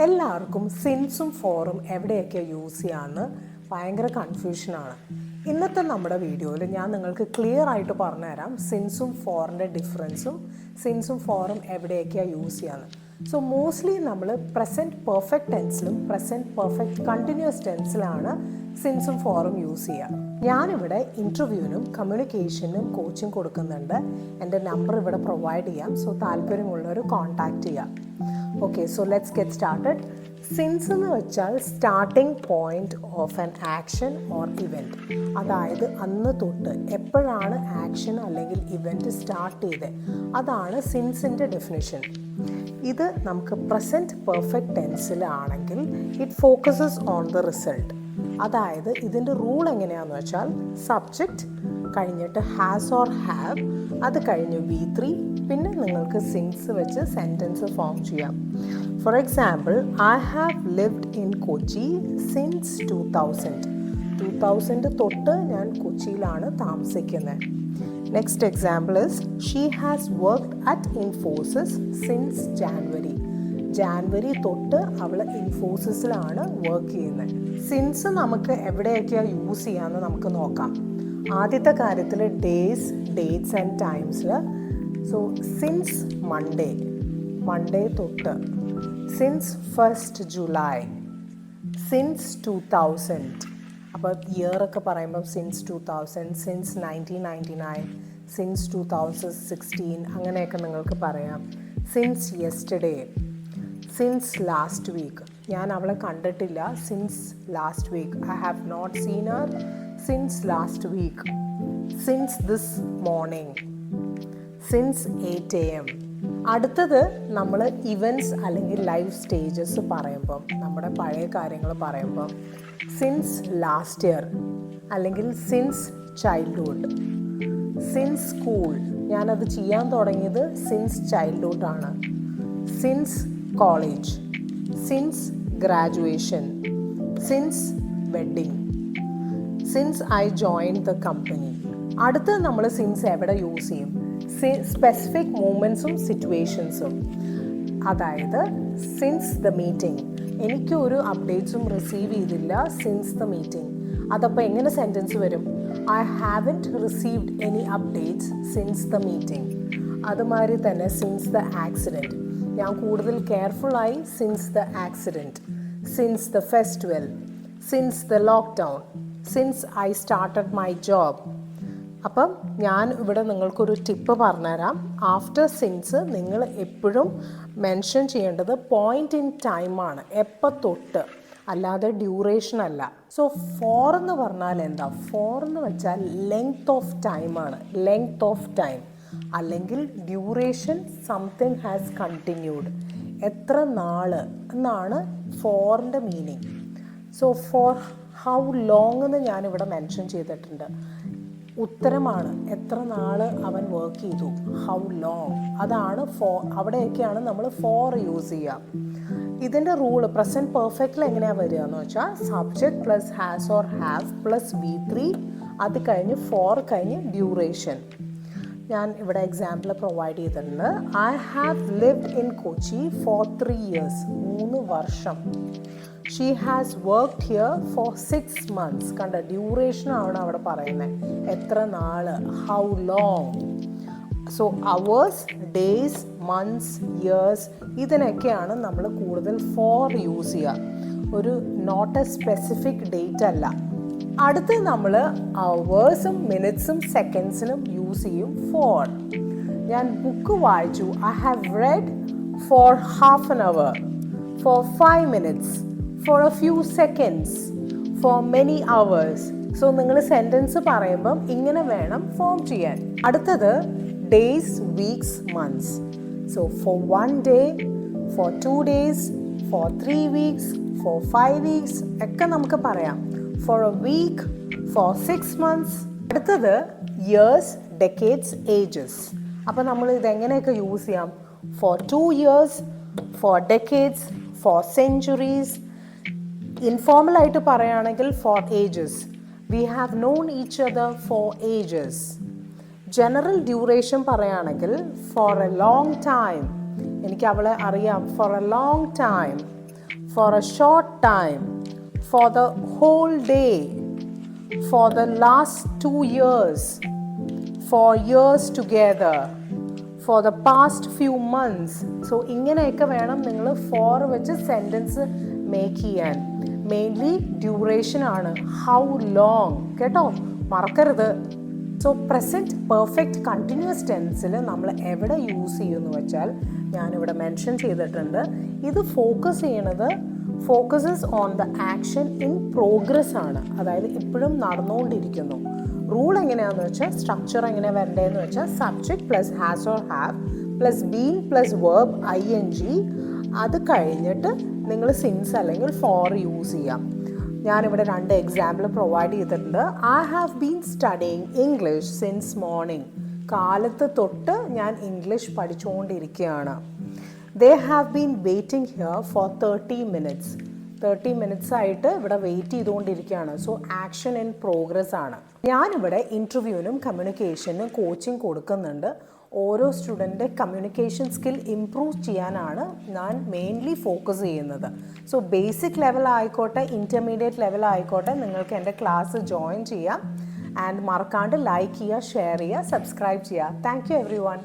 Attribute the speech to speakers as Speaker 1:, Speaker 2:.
Speaker 1: എല്ലാവർക്കും സിൻസും ഫോറും എവിടെയൊക്കെ യൂസ് ചെയ്യാമെന്ന് ഭയങ്കര കൺഫ്യൂഷനാണ്. ഇന്നത്തെ നമ്മുടെ വീഡിയോയിൽ ഞാൻ നിങ്ങൾക്ക് ക്ലിയർ ആയിട്ട് പറഞ്ഞുതരാം സിൻസും ഫോറിൻ്റെ ഡിഫറൻസും സിൻസും ഫോറും എവിടെയൊക്കെയാണ് യൂസ് ചെയ്യാമെന്ന്. സോ മോസ്റ്റ്ലി നമ്മൾ പ്രസൻറ്റ് പെർഫെക്റ്റ് ടെൻസിലും പ്രസൻറ്റ് പെർഫെക്റ്റ് കണ്ടിന്യൂസ് ടെൻസിലാണ് സിൻസും ഫോറും യൂസ് ചെയ്യുക. ഞാനിവിടെ ഇൻ്റർവ്യൂവിനും കമ്മ്യൂണിക്കേഷനും കോച്ചിങ് കൊടുക്കുന്നുണ്ട്. എൻ്റെ നമ്പർ ഇവിടെ പ്രൊവൈഡ് ചെയ്യാം. സോ താല്പര്യമുള്ളവർ കോൺടാക്റ്റ് ചെയ്യാം. Okay, so let's get started. Since എന്ന് വെച്ചാൽ starting point of an action or event. അതായത് അന്ന് തൊട്ട് എപ്പോഴാണ് ആക്ഷൻ അല്ലെങ്കിൽ ഇവൻറ്റ് സ്റ്റാർട്ട് ചെയ്തത്, അതാണ് സിൻസിൻ്റെ ഡെഫിനിഷൻ. ഇത് നമുക്ക് പ്രസൻറ്റ് പെർഫെക്റ്റ് ടെൻസിലാണെങ്കിൽ it focuses on the result. അതായത് ഇതിൻ്റെ റൂൾ എങ്ങനെയാണെന്ന് വെച്ചാൽ സബ്ജക്റ്റ് കഴിഞ്ഞിട്ട് ഹാസ് ഓർ ഹാവ്, അത് കഴിഞ്ഞ് V3, പിന്നെ നിങ്ങൾക്ക് സിൻസ് വെച്ച് സെൻറ്റൻസ് ഫോം ചെയ്യാം. For example, I have lived in Kochi since 2000 തൊട്ട് ഞാൻ കൊച്ചിയിലാണ് താമസിക്കുന്നത്. Next example is she has worked at Infosys since January തൊട്ട് അവൾ ഇൻഫോസിസിലാണ് വർക്ക് ചെയ്യുന്നത്. സിൻസ് നമുക്ക് എവിടെയൊക്കെയാണ് യൂസ് ചെയ്യാമെന്ന് നമുക്ക് നോക്കാം. ആദ്യത്തെ കാര്യത്തിൽ ഡേയ്സ്, ഡേറ്റ്സ് ആൻഡ് ടൈംസിൽ. സോ സിൻസ് മൺഡേ തൊട്ട്, സിൻസ് 1st July, സിൻസ് 2000. അപ്പോൾ ഇയറൊക്കെ പറയുമ്പം സിൻസ് 2000, സിൻസ് 1999, സിൻസ് 2016 അങ്ങനെയൊക്കെ നിങ്ങൾക്ക് പറയാം. Since yesterday, since last week, ഞാൻ അവളെ കണ്ടിട്ടില്ല since last week, I have not seen her since last week. Since this morning, since 8 AM. അടുത്തത് നമ്മൾ ഇവൻറ്റ്സ് അല്ലെങ്കിൽ ലൈഫ് സ്റ്റേജസ് പറയുമ്പം, നമ്മുടെ പഴയ കാര്യങ്ങൾ പറയുമ്പം സിൻസ് ലാസ്റ്റ് ഇയർ അല്ലെങ്കിൽ സിൻസ് ചൈൽഡ്ഹുഡ്. സിൻസ് സ്കൂൾ, ഞാനത് ചെയ്യാൻ തുടങ്ങിയത് സിൻസ് ചൈൽഡ്ഹുഡാണ്. Since college, since graduation, since wedding, since I join the company. അടുത്ത് നമ്മൾ സിൻസ് എവിടെ യൂസ് ചെയ്യും? സ്പെസിഫിക് മൂമെൻറ്റ്സും സിറ്റുവേഷൻസും. അതായത് സിൻസ് ദ മീറ്റിംഗ്, എനിക്ക് ഒരു അപ്ഡേറ്റ്സും റിസീവ് ചെയ്തില്ല സിൻസ് ദ മീറ്റിംഗ്. അതപ്പോൾ എങ്ങനെ സെൻറ്റൻസ് വരും? I haven't received any updates since the meeting. അതുമാതിരി തന്നെ സിൻസ് ദ ആക്സിഡൻറ്റ്, ഞാൻ കൂടുതൽ കെയർഫുള്ളായി since the accident. Since the festival, since the lockdown, since I started my job. അപ്പം ഞാൻ ഇവിടെ നിങ്ങൾക്കൊരു ടിപ്പ് പറഞ്ഞുതരാം. ആഫ്റ്റർ സിൻസ് നിങ്ങൾ എപ്പോഴും മെൻഷൻ ചെയ്യേണ്ടത് പോയിൻ്റ് ഇൻ ടൈമാണ്, എപ്പോൾ തൊട്ട്, അല്ലാതെ ഡ്യൂറേഷൻ അല്ല. സോ ഫോർ എന്ന് പറഞ്ഞാൽ എന്താ? ഫോർ എന്ന് വെച്ചാൽ ലെങ്ത് ഓഫ് ടൈമാണ്. ലെങ്ത് ഓഫ് ടൈം അല്ലെങ്കിൽ ഡ്യൂറേഷൻ, സംതിങ് ഹാസ് കണ്ടിന്യൂഡ്, എത്ര നാൾ എന്നാണ് ഫോറിൻ്റെ meaning. So for how long എന്ന് ഞാനിവിടെ മെൻഷൻ ചെയ്തിട്ടുണ്ട്. ഉത്തരമാണ്, എത്ര നാൾ അവൻ വർക്ക് ചെയ്തു, ഹൗ ലോങ്, അതാണ് ഫോർ. അവിടെയൊക്കെയാണ് നമ്മൾ ഫോർ യൂസ് ചെയ്യുക. ഇതിൻ്റെ റൂള് പ്രസൻറ്റ് പെർഫെക്റ്റിൽ എങ്ങനെയാണ് വരിക എന്ന് വെച്ചാൽ subject plus has or have plus V3, അത് കഴിഞ്ഞ് ഫോർ കഴിഞ്ഞ് ഡ്യൂറേഷൻ. ഞാൻ ഇവിടെ എക്സാമ്പിൾ പ്രൊവൈഡ് ചെയ്തിട്ടുണ്ട്. I have lived in Kochi for 3 years, 3 വർഷം. She has worked here for 6 months. കണ്ട, ഡ്യൂറേഷനാണ് അവിടെ പറയുന്നത്, എത്ര നാൾ, how long. So hours, days, months, years, ഇതിനൊക്കെയാണ് നമ്മൾ കൂടുതൽ ഫോർ യൂസ് ചെയ്യുക. ഒരു നോട്ട് എ സ്പെസിഫിക് ഡേറ്റ് അല്ല. അടുത്ത് നമ്മൾ അവേഴ്സും മിനിറ്റ്സും സെക്കൻഡ്സിനും യൂസ് ചെയ്യും ഫോർ. ഞാൻ ബുക്ക് വായിച്ചു, I have read for half an hour, for 5 minutes, for a few seconds, for many hours. So നിങ്ങൾ സെൻറ്റൻസ് പറയുമ്പം ഇങ്ങനെ വേണം ഫോം ചെയ്യാൻ. അടുത്തത് days, weeks, months. So for 1 day, for 2 days, for 3 weeks, for 5 weeks ഒക്കെ നമുക്ക് പറയാം. For a week, for 6 months. അടുത്തത് ഇയേഴ്സ്, ഡെക്കേഡ്സ്, ഏജസ്. അപ്പോൾ നമ്മൾ ഇതെങ്ങനെയൊക്കെ യൂസ് ചെയ്യാം? For 2 years, for decades, for centuries. ഇൻഫോർമലായിട്ട് പറയുകയാണെങ്കിൽ for ages, we have known each other for ages. General duration പറയുകയാണെങ്കിൽ ഫോർ എ ലോങ് ടൈം, എനിക്ക് അവളെ അറിയാം for a long time. for a short time, for the whole day, for the last 2 years, for years together, for the past few months. So ഇങ്ങനെയൊക്കെ വേണം നിങ്ങൾ for വെച്ച് sentence make ചെയ്യാൻ. Mainly duration ആണ്, how long, കേട്ടോ, മറക്കരുത്. So present perfect continuous ടെൻസിൽ നമ്മൾ എവിടെ യൂസ് ചെയ്യുമെന്ന് വെച്ചാൽ ഞാനിവിടെ മെൻഷൻ ചെയ്തിട്ടുണ്ട്. ഇത് focuses on the action in progress ആണ്, അതായത് ഇപ്പോഴും നടന്നുകൊണ്ടിരിക്കുന്നു. റൂൾ എങ്ങനെയാണെന്ന് വെച്ചാൽ, സ്ട്രക്ചർ എങ്ങനെയാണ് വരേണ്ടതെന്ന് വെച്ചാൽ, subject plus has or have plus been plus verb ING, അത് കഴിഞ്ഞിട്ട് നിങ്ങൾ സിൻസ് അല്ലെങ്കിൽ ഫോർ യൂസ് ചെയ്യാം. ഞാനിവിടെ 2 എക്സാമ്പിൾ പ്രൊവൈഡ് ചെയ്തിട്ടുണ്ട്. I have been studying English since morning. കാലത്ത് തൊട്ട് ഞാൻ ഇംഗ്ലീഷ് പഠിച്ചുകൊണ്ടിരിക്കുകയാണ്. They have been waiting here for 30 minutes. 30 minutes ആയിട്ട് ഇവിടെ വെയിറ്റ് ചെയ്തുകൊണ്ടിരിക്കുകയാണ്. സോ ആക്ഷൻ ഇൻ പ്രോഗ്രസ് ആണ്. ഞാനിവിടെ ഇൻ്റർവ്യൂവിനും കമ്മ്യൂണിക്കേഷനും കോച്ചിങ് കൊടുക്കുന്നുണ്ട്. ഓരോ സ്റ്റുഡൻറ്റിൻ്റെ കമ്മ്യൂണിക്കേഷൻ സ്കിൽ ഇംപ്രൂവ് ചെയ്യാനാണ് ഞാൻ മെയിൻലി ഫോക്കസ് ചെയ്യുന്നത്. സോ ബേസിക് ലെവൽ ആയിക്കോട്ടെ, ഇൻ്റർമീഡിയറ്റ് ലെവൽ ആയിക്കോട്ടെ, നിങ്ങൾക്ക് എൻ്റെ ക്ലാസ് ജോയിൻ ചെയ്യാം. ആൻഡ് മറക്കാണ്ട് ലൈക്ക് ചെയ്യുക, ഷെയർ ചെയ്യുക, സബ്സ്ക്രൈബ് ചെയ്യുക. Thank you every one.